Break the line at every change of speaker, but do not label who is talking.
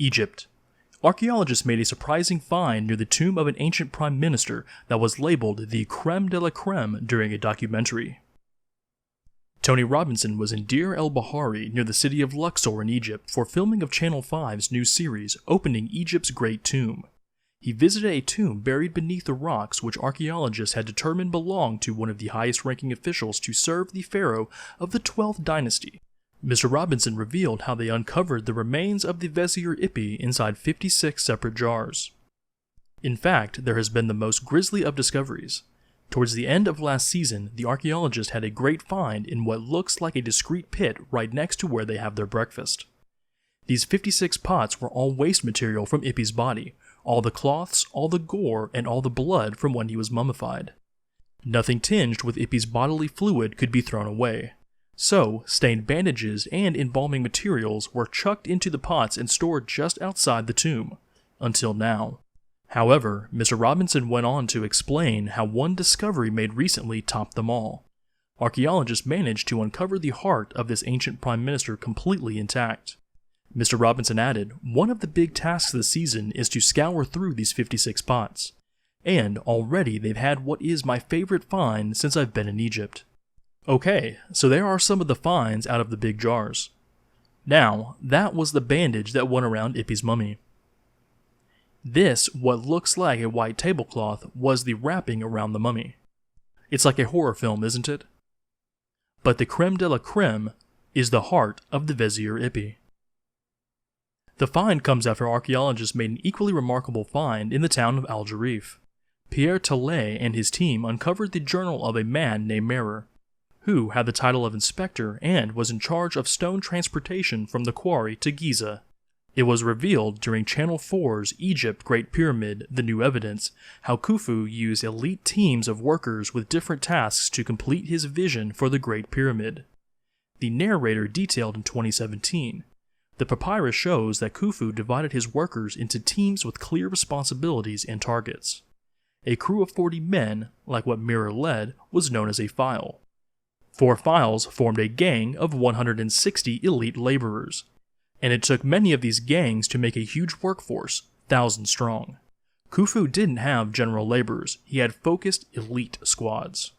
Egypt. Archaeologists made a surprising find near the tomb of an ancient prime minister that was labeled the creme de la creme during a documentary. Tony Robinson was in Deir el-Bahari near the city of Luxor in Egypt for filming of Channel 5's new series, Opening Egypt's Great Tomb. He visited a tomb buried beneath the rocks which archaeologists had determined belonged to one of the highest-ranking officials to serve the pharaoh of the 12th dynasty. Mr. Robinson revealed how they uncovered the remains of the Vizier Ipi inside 56 separate jars. In fact, there has been the most grisly of discoveries. Towards the end of last season, the archaeologists had a great find in what looks like a discreet pit right next to where they have their breakfast. These 56 pots were all waste material from Ipi's body, all the cloths, all the gore, and all the blood from when he was mummified. Nothing tinged with Ipi's bodily fluid could be thrown away. So, stained bandages and embalming materials were chucked into the pots and stored just outside the tomb, until now. However, Mr. Robinson went on to explain how one discovery made recently topped them all. Archaeologists managed to uncover the heart of this ancient prime minister completely intact. Mr. Robinson added, one of the big tasks of the season is to scour through these 56 pots. And already they've had what is my favorite find since I've been in Egypt. Okay, so there are some of the finds out of the big jars. Now, that was the bandage that went around Ipi's mummy. This, what looks like a white tablecloth, was the wrapping around the mummy. It's like a horror film, isn't it? But the creme de la creme is the heart of the Vizier Ipi. The find comes after archaeologists made an equally remarkable find in the town of Al Jarif. Pierre Tallet and his team uncovered the journal of a man named Merer, who had the title of inspector and was in charge of stone transportation from the quarry to Giza. It was revealed during Channel 4's Egypt Great Pyramid, The New Evidence, how Khufu used elite teams of workers with different tasks to complete his vision for the Great Pyramid. The narrator detailed in 2017, the papyrus shows that Khufu divided his workers into teams with clear responsibilities and targets. A crew of 40 men, like what Merer led, was known as a file. 4 files formed a gang of 160 elite laborers, and it took many of these gangs to make a huge workforce, 1,000 strong. Khufu didn't have general laborers, he had focused elite squads.